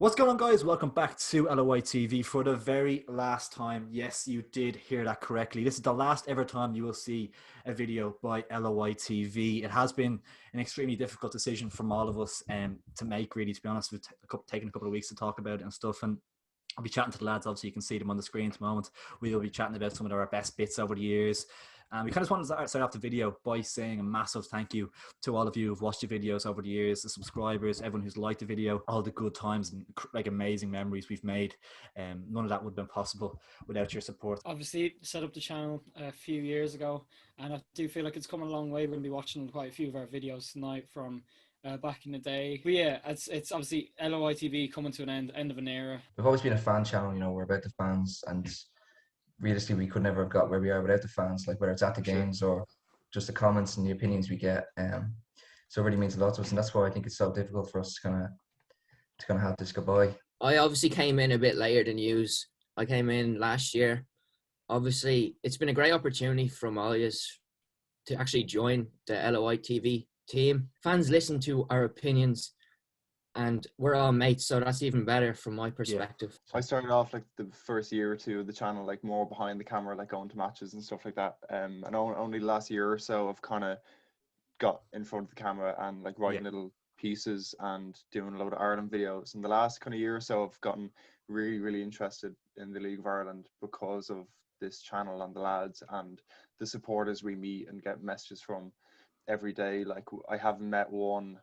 What's going on, guys? Welcome back to LOI TV for the very last time. Yes, you did hear that correctly. This is the last ever time you will see a video by LOI TV. It has been an extremely difficult decision from all of us to make, really, to be honest. We've taken a couple of weeks to talk about it and stuff, and I'll be chatting to the lads. Obviously, you can see them on the screen at the moment. We'll be chatting about some of our best bits over the years. And we kind of just wanted to start off the video by saying a massive thank you to all of you who've watched the videos over the years, the subscribers, everyone who's liked the video, all the good times and like amazing memories we've made. None of that would have been possible without your support. Obviously, set up the channel a few years ago, and I do feel like it's come a long way. We're going to be watching quite a few of our videos tonight from back in the day. But yeah, it's obviously LOI TV coming to an end of an era. We've always been a fan channel, you know, we're about the fans, and realistically we could never have got where we are without the fans, like whether it's at the games or just the comments and the opinions we get. So it really means a lot to us, and that's why I think it's so difficult for us to kind of have this goodbye. I obviously came in a bit later than yous. I came in last year. Obviously, it's been a great opportunity from all yous to actually join the LOI TV team. Fans listen to our opinions, and we're all mates, so that's even better from my perspective. I started off like the first year or two of the channel, like more behind the camera, like going to matches and stuff like that. And only the last year or so I've kind of got in front of the camera and like writing little pieces and doing a load of Ireland videos. And the last kind of year or so I've gotten really interested in the League of Ireland because of this channel and the lads and the supporters we meet and get messages from every day. Like I haven't met one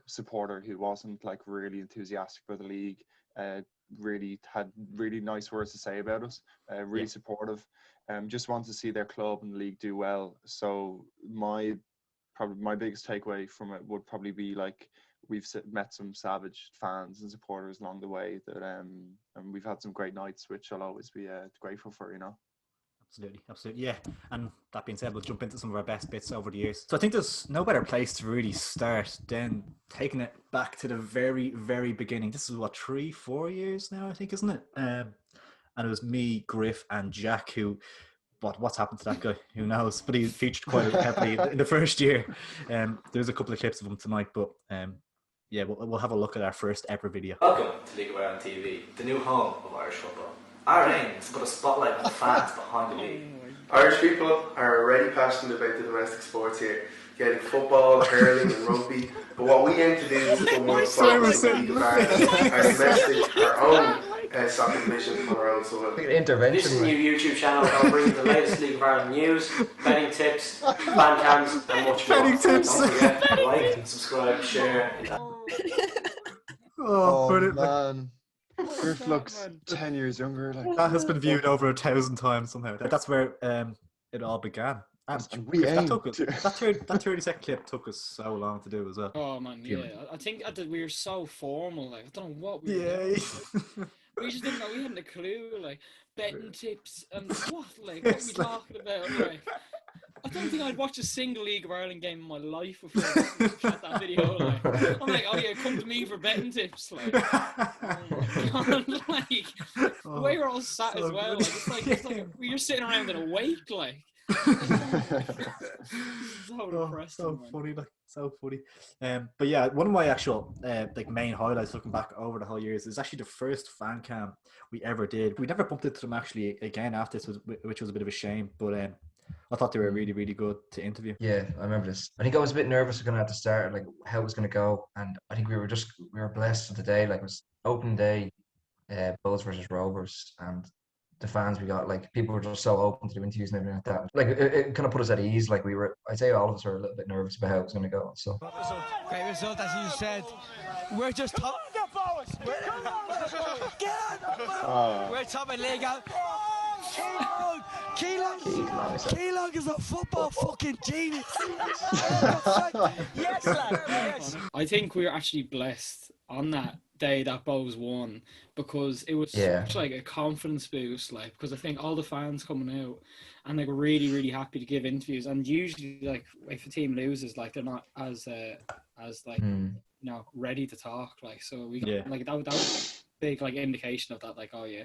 supporter who wasn't like really enthusiastic about the league, really had really nice words to say about us, really supportive, just want to see their club and the league do well. So my biggest takeaway from it would probably be like we've met some savage fans and supporters along the way that and we've had some great nights, which I'll always be grateful for, you know. Absolutely, yeah. And that being said, we'll jump into some of our best bits over the years. So I think there's no better place to really start than taking it back to the very beginning. This is what, 3-4 years now, I think, isn't it? And it was me, Griff, and Jack who. What's happened to that guy? Who knows? But he featured quite heavily in the first year. There's a couple of clips of him tonight, but yeah, we'll have a look at our first ever video. Welcome to League of Ireland TV, the new home of Irish football. Our aim is to put a spotlight on the fans behind the league. Irish people are already passionate about the domestic sports here, getting football, hurling and rugby, but what we aim to do is put more spotlight on the League of Ireland, our domestic, our own soccer division on our own soil. Intervention. This is a new YouTube channel that will bring you the latest League of Ireland news, betting tips, fan cams and much more. Betting tips. Don't forget, like, subscribe, share. Man. Griff looks 10 years younger. Like. That has been viewed over 1,000 times somehow. That's where it all began. And that 30-second clip took us so long to do as well. Oh man, yeah. I think we were so formal. Like I don't know what we were doing. We just didn't know. We hadn't a clue. Like betting tips and what? Like what are we talking about? Like I don't think I'd watch a single League of Ireland game in my life before I shot that video. Like I'm like, oh yeah, come to me for betting tips. Like, oh my god, like the way we're all sat as well. Like, it's like we're sitting around in a wake, like. So funny, like so funny. But yeah, one of my actual like main highlights looking back over the whole years is actually the first fan cam we ever did. We never bumped into them actually again after this, which was a bit of a shame. But I thought they were really good to interview. Yeah, I remember this. I think I was a bit nervous kind of at the start, like how it was going to go, and I think we were blessed with the day. Like it was open day, Bulls versus Rovers, and the fans we got, like people were just so open to do interviews and everything like that. Like it kind of put us at ease. Like I'd say all of us were a little bit nervous about how it was going to go. So great result, as you said. We're just top. We're top of league out. Keylog is a football fucking genius. Yes, lad. Yes. I think we were actually blessed on that day that Bows won because it was such like a confidence boost, like because I think all the fans coming out and like really happy to give interviews, and usually like if a team loses, like they're not as like you know ready to talk, like so we got, like that was a big like indication of that, like oh yeah,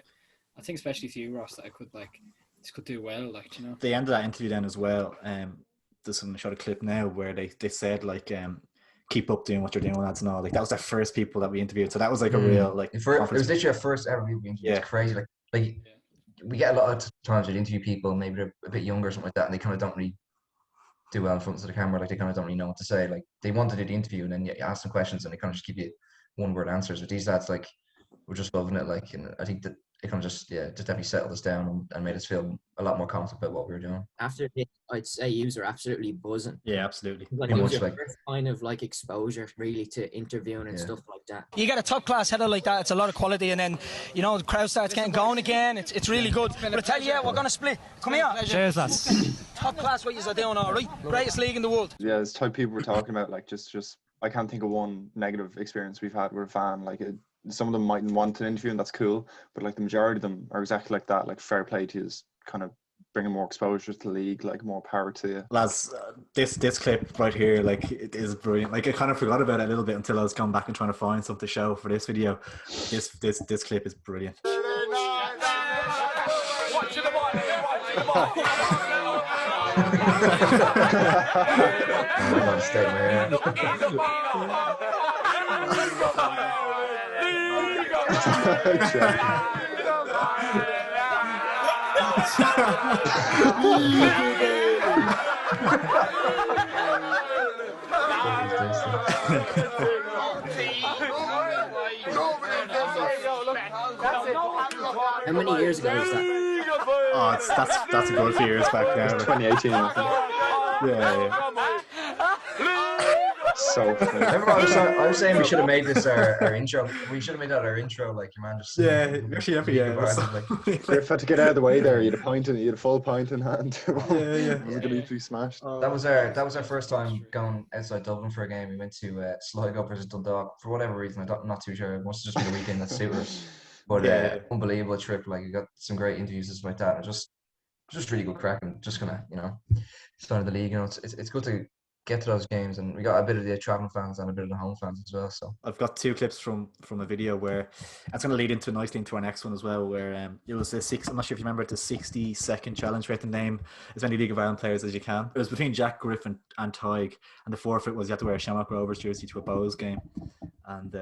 I think especially to you, Ross, that I could like this could do well, like you know. The end of that interview then as well, there's some shot a clip now where they said like keep up doing what you're doing, lads, and all. Like that was the first people that we interviewed, so that was like a real like. It was literally our first ever people we interviewed. It's crazy. Like we get a lot of times we interview people, maybe they're a bit younger or something like that, and they kind of don't really do well in front of the camera. Like they kind of don't really know what to say. Like they want to do the interview, and then you ask them questions, and they kind of just give you one-word answers. But these lads, like, we're just loving it. Like, and I think that it kind of just definitely settled us down and made us feel a lot more confident about what we were doing. After this, I'd say you are absolutely buzzing. Yeah, absolutely. Like, it was your first kind of like exposure really to interviewing and stuff like that. You get a top class header like that, it's a lot of quality, and then you know the crowd starts getting going again. It's really good. But I tell you, we're gonna split. Come here. Cheers, lads. Top class what you are doing, all right. Greatest league in the world. Yeah, it's the type of people we're talking about. Like just I can't think of one negative experience we've had with a fan. Like some of them mightn't want an interview, and that's cool. But like the majority of them are exactly like that. Like fair play to you, is kind of bringing more exposure to the league, like more power to you. Lads, this clip right here, like it is brilliant. Like I kind of forgot about it a little bit until I was going back and trying to find something to show for this video. This clip is brilliant. How many years ago was that? Oh, that's a good few years back now. 2018, I think. Yeah. So funny. Remember, I was saying we should have made this our intro. We should have made that our intro. Like your man just Actually, If I had to get out of the way there, you had a full pint in hand. Yeah. It was going to be smashed. That was our first time going outside Dublin for a game. We went to Sligo versus Dundalk for whatever reason. I'm not too sure. It must have just been a weekend that suited us. But unbelievable trip. Like you got some great interviews and stuff like that. And just really good crack, and just gonna start the league. It's good to get to those games, and we got a bit of the traveling fans and a bit of the home fans as well. So I've got two clips from a video where that's going to lead nicely into our next one as well, where it was I'm not sure if you remember, the 60-second challenge. We had to name as many League of Ireland players as you can. It was between Jack Griffin and Tig, and the forfeit was you had to wear a Shamrock Rovers jersey to a Bows game. And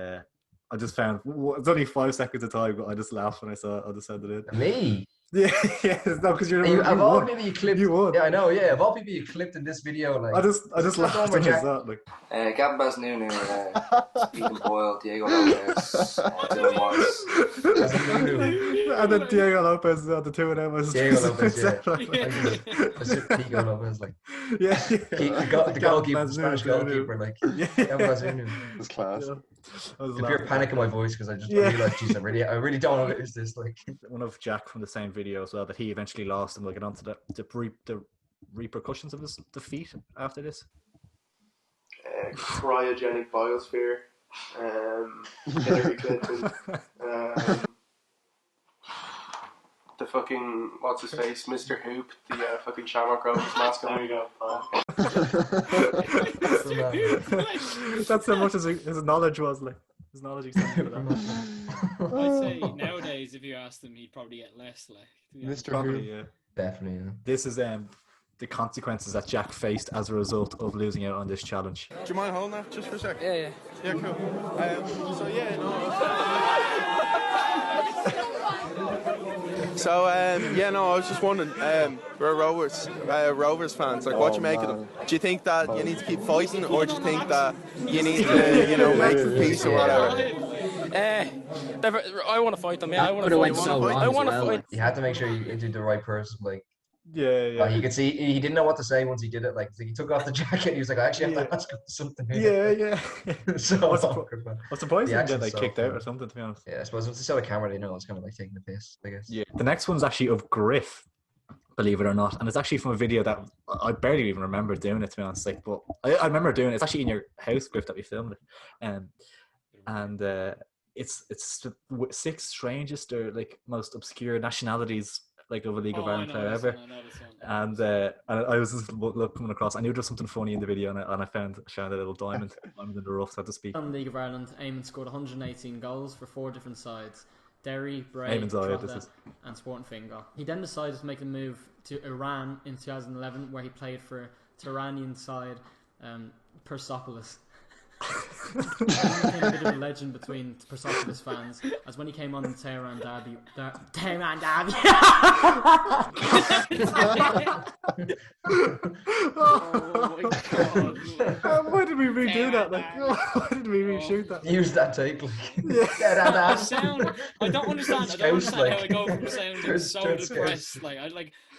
I just found it's only 5 seconds of time, but I just laughed when I saw it. I just sent it in. Me? Yeah, no, because you all people you clipped. You won. Yeah, I know. Yeah, of all people you clipped in this video, like I just laughed when I saw it. Like, Gavin Basnunu, Ethan Boyle, Diego Lopez, Dylan Morris. And then Diego Lopez, the two of them was Diego Lopez, Diego Lopez, like the goalkeeper, the Spanish goalkeeper, like Gavin Basnunu. It's class. If you're panicking my voice because I realized, geez, I really don't know what is this like. One of Jack from the same video as well that he eventually lost, and we'll get on to the repercussions of his defeat after this. Cryogenic biosphere, Hillary Clinton, the fucking what's his face, Mr. Hoop, the fucking Shamrock Rovers mascot. There you go. That's how much his knowledge was like. His knowledge extended for that. I'd say nowadays, if you asked him, he'd probably get less. Like Mr. Hoop. Yeah. Definitely. Yeah. This is the consequences that Jack faced as a result of losing out on this challenge. Do you mind holding that just for a second? Yeah. Yeah, cool. I was just wondering, we're Rovers fans. Like, what do you make of them? Do you think that you need to keep fighting, or do you think that you need to, make for peace or whatever? I want to fight them. Yeah, I want to fight. I want to fight. You had to make sure you interviewed the right person. Like, yeah. You could see he didn't know what to say once he did it. Like, he took off the jacket. He was like, I actually have to ask him something here. Yeah. So awkward, man. I'm surprised he didn't get so kicked out or something, to be honest. Yeah, I suppose once they saw the camera, they know it's kind of like taking the piss, I guess. Yeah. The next one's actually of Griff, believe it or not, and it's actually from a video that I barely even remember doing it, to be honest. Like, but I remember doing it. It's actually in your house, Griff, that we filmed it, and it's the 6 strangest or like most obscure nationalities like of a League of Ireland player ever. And I was just coming across. I knew there was something funny in the video, and I found a little diamond in the rough, so to speak. On League of Ireland, Eamon scored 118 goals for 4 different sides: Derry, Bray, and Sporting Fingal. He then decided to make the move to Iran in 2011, where he played for Iranian side Persepolis. He became a bit of a legend between Persepolis fans, as when he came on in Tehran Derby. Tehran Derby. Oh my god! Why did we redo that? Like, why did we reshoot that? Use that take. Like, The sound. I don't understand. I don't understand how I go from sounding Turns- so turns depressed. Like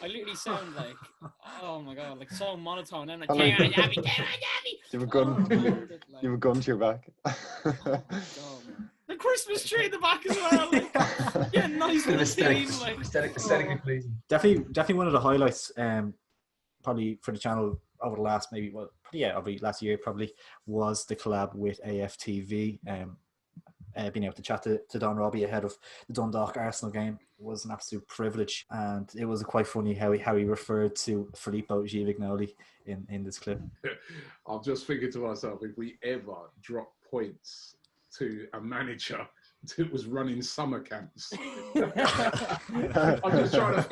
I literally sound like, oh my god, like so monotone. And like, I like- Tehran Derby. You have a gun. You have a gun to your back. The Christmas tree in the back as well. Like, yeah, nice little theme. Like, aesthetically pleasing. Definitely one of the highlights, probably for the channel over the last over last year probably, was the collab with AFTV. Being able to chat to Don Robbie ahead of the Dundalk Arsenal game was an absolute privilege, and it was quite funny how he referred to Filippo Giovignoli in this clip. I'm just thinking to myself, if we ever drop points to a manager that was running summer camps, I'm just trying to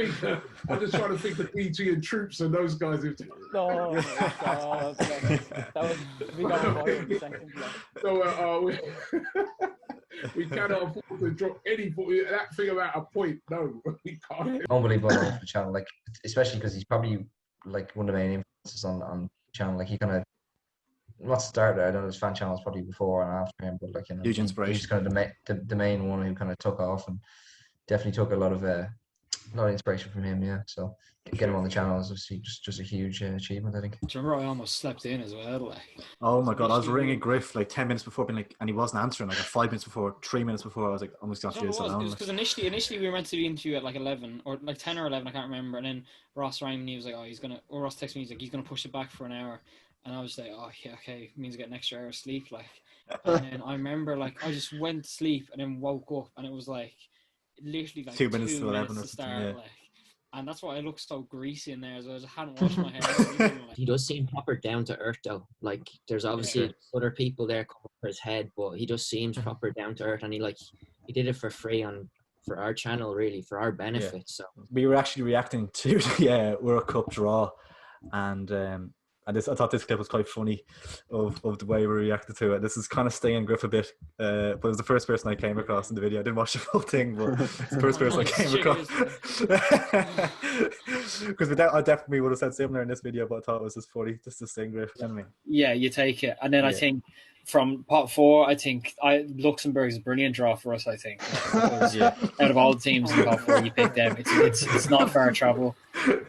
think the PG and Troops and those guys who. Oh my God, that was we got a second. So we cannot afford to drop any point. That thing about a point, no, we can't. Unbelievable on the channel, like especially because he's probably like one of the main influences on the channel. Like he kind of not started. I don't know his fan channels probably before and after him, but like, you know, huge inspiration. He's kind of the main one who kind of took off and definitely took a lot of inspiration from him. Yeah, so get him on the channel is obviously just a huge achievement, I think. do you remember I almost slept in as well? Like, Oh my god, I was ringing Griff like 10 minutes before, being like, and he wasn't answering. Like 5 minutes before, 3 minutes before, I was like, I'm just going to do this alone. Because initially we were meant to be into at like 11 or like 10 or 11, I can't remember. And then Ross rang me, he was like, or Ross texted me, he's like, he's gonna push it back for an hour. And I was like, oh yeah, okay, it means I get an extra hour of sleep. Like, and then I remember like I just went to sleep and then woke up and it was like literally like 2 minutes to 11 or to something. start. Yeah. Like, and that's why I look so greasy in there as well. I just hadn't washed my hair. Or anything, like. He does seem proper down to earth though. Like there's obviously other people there coming for his head, but he just seems proper down to earth, and he did it for free for our channel, really, for our benefit. So We were actually reacting to the World Cup draw, and I thought this clip was quite funny of the way we reacted to it. This is kind of staying Griff a bit, but it was the first person I came across in the video. I didn't watch the whole thing, but it's the first person I came across. Because I definitely would have said similar in this video, but I thought it was just funny just to sting Griff. You know what I mean? Yeah, you take it. And then I think from pot 4, I think Luxembourg is a brilliant draw for us, I think. Because, out of all the teams in pot 4, you pick them. It's not far travel.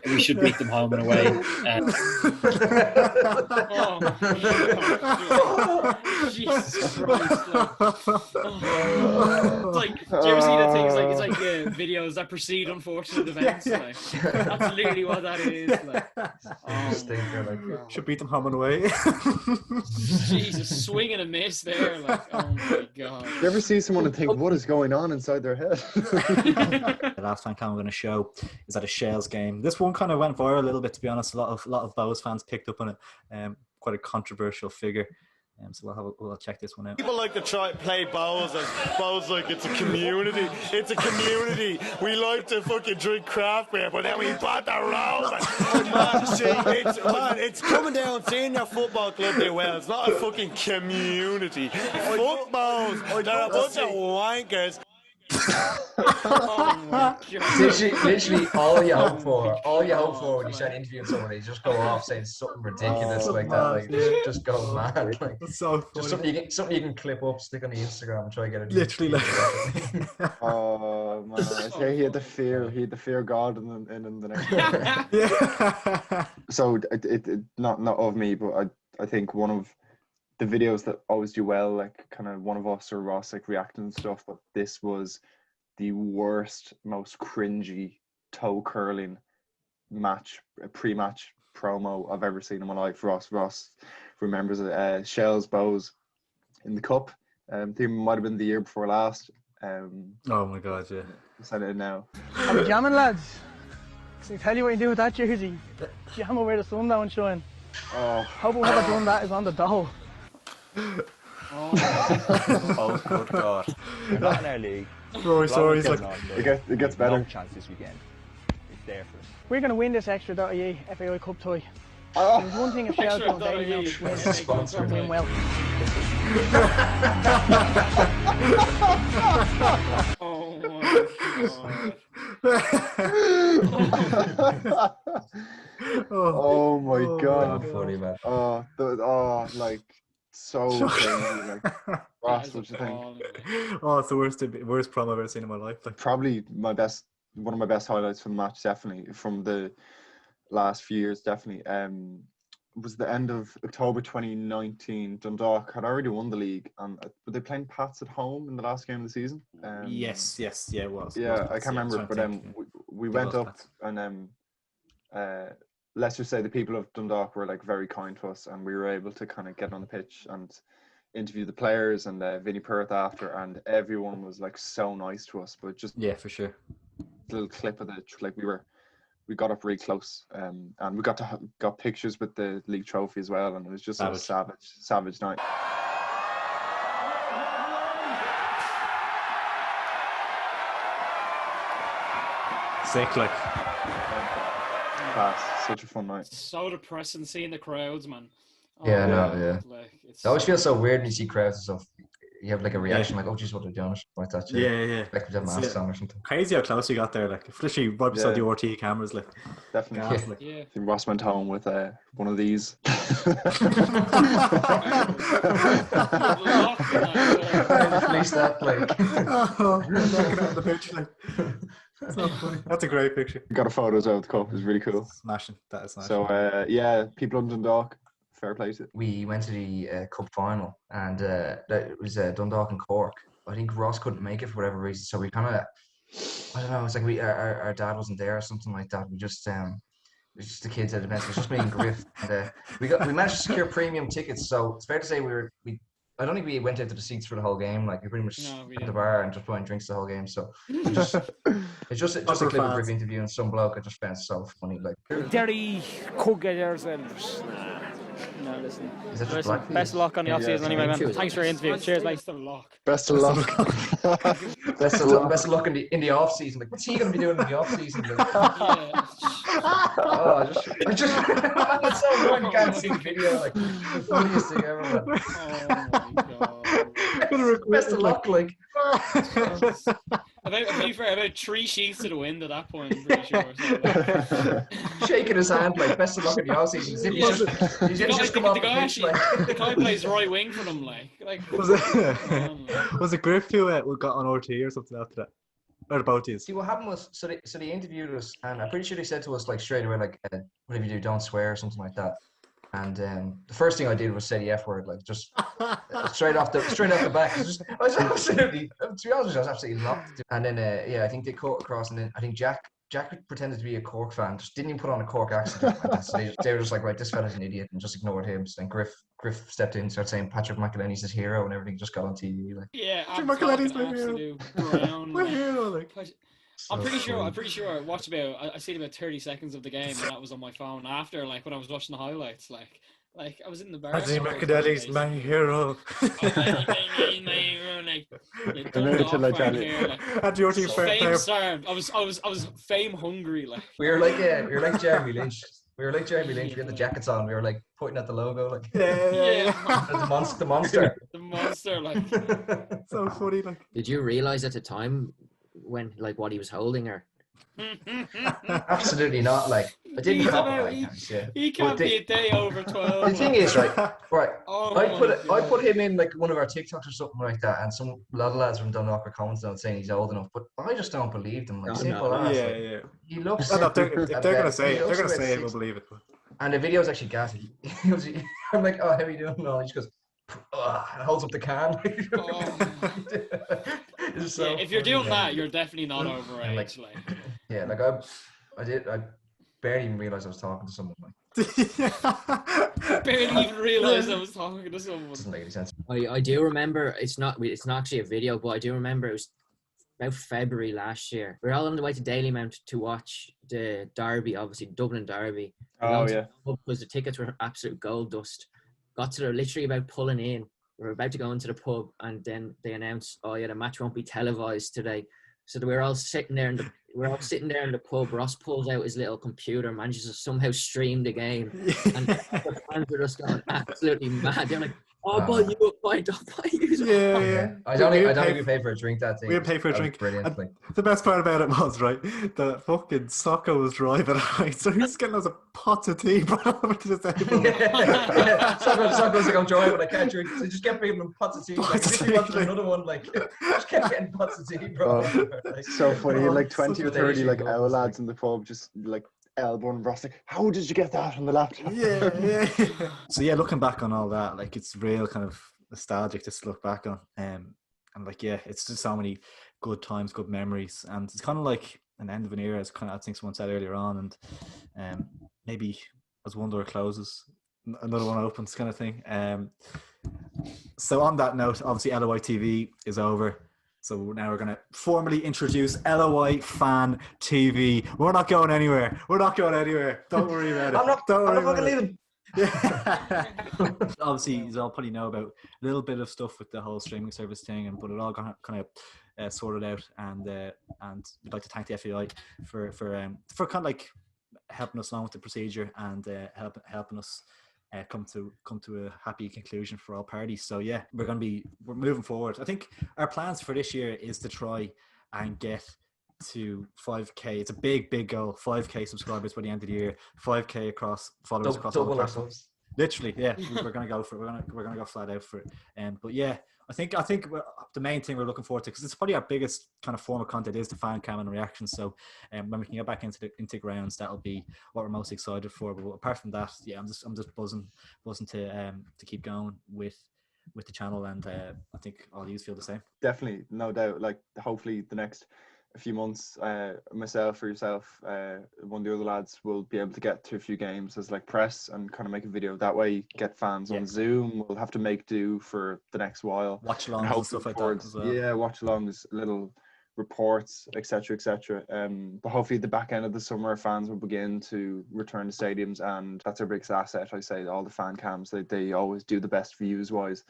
We should beat them home and away. Jesus Christ. Like, do you ever see that thing? It's like videos that precede unfortunate events. Like, that's literally what that is. Like, should beat them home and away. Jesus, swing and a miss there. Like, oh my God. You ever see someone and think, what is going on inside their head? The last fan cam I'm going to show is at a Shales game. This one kind of went viral a little bit, to be honest. A lot of Bows fans picked up on it. Quite a controversial figure. So we'll check this one out. People like to play Bows as Bows like it's a community. It's a community. We like to fucking drink craft beer, but then we bought the road. It's coming down seeing your football club do well. It's not a fucking community. Fuck Bows. They're a bunch of wankers. Oh my God. Literally all you hope for when you start interviewing someone is just go off saying something ridiculous like that, like just go mad, like that's so funny. Just something you can clip up, stick on the Instagram and try to get it literally like Oh man, he had the fear God in the next So it not of me, but I think one of the videos that always do well, like kind of one of us or Ross like reacting and stuff, but this was the worst, most cringy toe curling pre-match promo I've ever seen in my life. Ross remembers it. Shell's Bows in the cup. I think it might have been the year before last. Oh my God, yeah. Send it in now. I'm jamming, lads. Can I tell you what you do with that jersey? Jam where the sun don't shine. Oh, hope whoever done that is on the dough. Oh, good God. We're not in our league. Sorry, he's like, it gets better. No chance this weekend. It's there for us. We're going to win this extra .ie FAI Cup tie. There's one thing a shout Extra out daily now. WWE. Win well. Oh Oh my god. Funny, man. Like so crazy. Like, Ross, what do you think? Oh, it's the worst promo I've ever seen in my life. Like, Probably one of my best highlights from the match, definitely from the last few years, definitely. Was the end of October 2019. Dundalk had already won the league, and were they playing Pats at home in the last game of the season? yes, yeah, it was. Yeah, It was I can't remember, but we went was up Pats. and let's just say the people of Dundalk were like very kind to us, and we were able to kind of get on the pitch and interview the players and Vinnie Perth after, and everyone was like so nice to us. But just for sure. A little clip of we got up really close, and we got pictures with the league trophy as well, and it was just a savage night. Sick, like. Such a fun night. So depressing seeing the crowds, man. Yeah, I know, yeah. Like, It always feels so weird when you see crowds and stuff. You have like a reaction like, oh, geez, what are they doing? Like that. Yeah. Like to have masks on or something. Crazy how close we got there. Like, literally right beside the RT cameras. Like, definitely. Gas, like. Yeah. I think Ross went home with one of these. The picture, like. So funny. That's a great picture. Got a photo out of the cup. It was really cool. Smashing. That is smashing. So people in Dundalk, fair play to it. We went to the cup final, and it was Dundalk and Cork. I think Ross couldn't make it for whatever reason, so we kind of, I don't know. It's like our dad wasn't there or something like that. We just it was just the kids at the event. It was just me and Griff, and we managed to secure premium tickets. So it's fair to say I don't think we went into the seats for the whole game. Like we pretty much at the bar and just buying drinks the whole game. So it's just a clip of Griff interviewing some bloke. I just found so funny. Like Derry could get yourselves. No, listen. Is that just black? Best of luck on the off season anyway, man. Thanks for your interview. Cheers, mate. Best of luck. Best of luck. Best of luck in the off season. Like, what's he gonna be doing in the off season? Like, I just it's so annoying you can't see the video. Like the funniest thing ever. Man. Oh my god. Best of luck, like. About 3 sheets to the wind at that point, I'm pretty sure. So, shaking his hand like best of luck in the off season. The guy plays right wing for them, like. Was it Griff who got on RT or something after that? Or about these? See, what happened was, so they interviewed us, and I'm pretty sure they said to us like straight away, like, whatever you do, don't swear or something like that. And the first thing I did was say the F word, like just straight off the back. I was absolutely, to be honest, I was absolutely locked. And then I think they cut across, and then I think Jack pretended to be a Cork fan, just didn't even put on a Cork accent. So they were just like, right, this fella's an idiot, and just ignored him. So then Griff stepped in, started saying Patrick McElhenney's his hero, and everything just got on TV. Like, yeah, Patrick McElhenney's my hero. My hero, like. I'm pretty sure I watched I seen about 30 seconds of the game, and that was on my phone after, like, when I was watching the highlights, like I was in the bar. Patrick McElhenney's my hero. And your team fame starved. I was fame hungry, like. We were like Jeremy Lynch. We were like Jeremy Lynch. We had the jackets on. We were like pointing at the logo, like the monster. The monster, like. So funny, like. Did you realize at the time when, like, what he was holding, or? Absolutely not. Like, I didn't cop he can't be a day over 12. The thing is, right. Oh, I put him in like one of our TikToks or something like that, and some lot of lads from Dundalk were commenting on saying he's old enough, but I just don't believe them. Like, simple as. Yeah. He looks. If they're gonna say it, we'll believe it. And the video's actually gassy. I'm like, oh, how are you doing? No, he just goes. And holds up the can. If you're doing that, you're definitely not overage. I barely even realised I was talking to someone. Like. Barely even realised I was talking to someone. Doesn't make any sense. I do remember. It's not actually a video, but I do remember it was about February last year. We were all on the way to Dalymount to watch the Derby, obviously Dublin Derby. Because the tickets were absolute gold dust. Got to literally about pulling in. We were about to go into the pub, and then they announced, "Oh yeah, the match won't be televised today." So we were all sitting there, and we're all sitting there in the pub. Ross pulls out his little computer, manages to somehow stream the game, and the fans are just going absolutely mad. They're like, "Oh, I'll buy you a pint. I'll buy you." Yeah. I don't even pay for a drink that day. We didn't pay for a That was drink. brilliant. And Like, the best part about it was, right, the fucking Socko was driving, right? So he's getting us a pot of tea brought over to the table. Socko's like, I'm driving, I can't drink. So just kept bringing them pots of tea. Like, if he wanted another one, like, just kept getting pots of tea, bro. Like, so funny. You had like 20 or 30 like our lads in the pub just like elbowing Ross, like, how did you get that on the laptop? Yeah. So yeah, looking back on all that, like, it's real kind of nostalgic just to look back on. And like, yeah, it's just so many good times, good memories, and it's kind of like an end of an era, as kind of I think someone said earlier on, and maybe as one door closes, another one opens, kind of thing. So on that note, obviously LOI TV is over. So now we're going to formally introduce LOI Fan TV. We're not going anywhere. Don't worry about it. I'm not fucking leaving. Yeah. Obviously, you all probably know about a little bit of stuff with the whole streaming service thing, but it all got kind of sorted out, and we'd like to thank the FAI for kind of like helping us along with the procedure and helping us come to a happy conclusion for all parties. So yeah, we're moving forward. I think our plans for this year is to try and get to 5k. It's a big goal. 5k subscribers by the end of the year. 5k across followers across all the platforms. Literally, yeah. We're gonna go for it. We're gonna go flat out for it. But yeah, I think the main thing we're looking forward to, because it's probably our biggest kind of form of content, is the fan cam and reactions. So when we can get back into grounds, that'll be what we're most excited for. But apart from that, yeah, I'm just buzzing to keep going with the channel, and I think all you feel the same. Definitely, no doubt. Like, hopefully the next few months, myself or yourself, one of the other lads will be able to get to a few games as like press and kind of make a video that way, get fans on Zoom. We'll have to make do for the next while, watch alongs and stuff like that as well. Yeah, watch alongs, little reports, etc. But hopefully the back end of the summer, fans will begin to return to stadiums, and that's our biggest asset. I say all the fan cams, they always do the best views wise,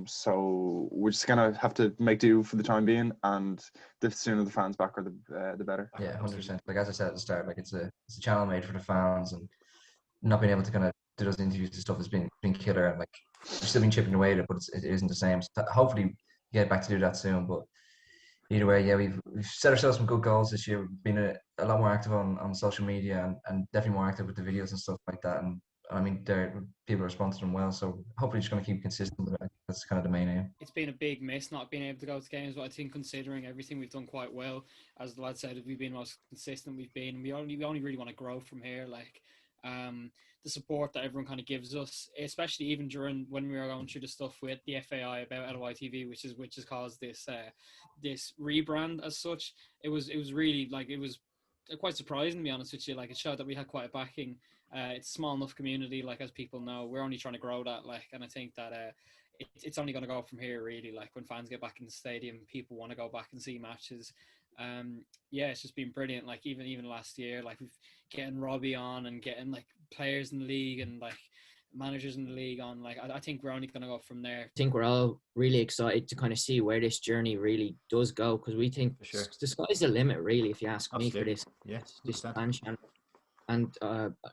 so we're just gonna have to make do for the time being, and the sooner the fans back are the better. Yeah, 100%. Like, as I said at the start, like, it's a channel made for the fans, and not being able to kind of do those interviews and stuff has been killer, and like, we've still been chipping away at it, but it isn't the same. So hopefully get back to do that soon. But either way, yeah, we've set ourselves some good goals this year. We've been a lot more active on social media, and definitely more active with the videos and stuff like that. And I mean, people respond to them well. So hopefully just going to keep consistent with it. That's kind of the main aim. It's been a big miss not being able to go to games, but I think considering everything, we've done quite well. As the lad said, we've been the most consistent we've been. We only really want to grow from here. Like, the support that everyone kind of gives us, especially even during when we were going through the stuff with the FAI about LOI TV, which has caused this rebrand as such. It was really, like, it was quite surprising, to be honest with you. Like, it showed that we had quite a backing. It's a small enough community, like, as people know. We're only trying to grow that, like, and I think that it's only going to go from here, really. Like, when fans get back in the stadium, people want to go back and see matches. Yeah, it's just been brilliant. Like, even last year, like, we've getting Robbie on and getting like players in the league and like managers in the league on. Like, I think we're only going to go from there. I think we're all really excited to kind of see where this journey really does go, because we think the sky's the limit, really, if you ask me, for this. Yeah, this expansion. And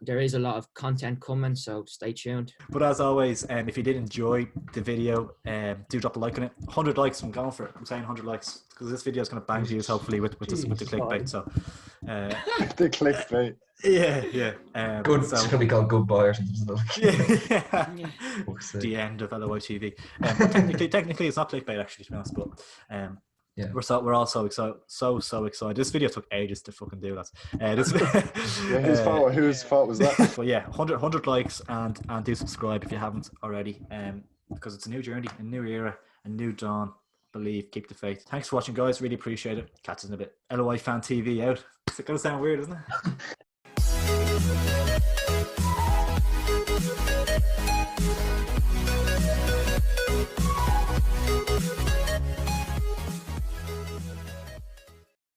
there is a lot of content coming, so stay tuned. But as always, if you did enjoy the video, do drop a like on it. 100 likes, I'm going for it. I'm saying 100 likes, because this video is going to bang views, hopefully, with the clickbait. So the clickbait. Yeah. Good. So, it's going to be called Goodbye or something. Yeah. The end of LOI TV. Technically, it's not clickbait, actually, to be honest. But yeah, we're all so excited, so excited. This video took ages to fucking do that. Whose fault was that? But yeah, 100 likes, and do subscribe if you haven't already, because it's a new journey, a new era, a new dawn. Believe, keep the faith. Thanks for watching, guys. Really appreciate it. Catch us in a bit. LOI Fan TV out. It's gonna sound weird, isn't it?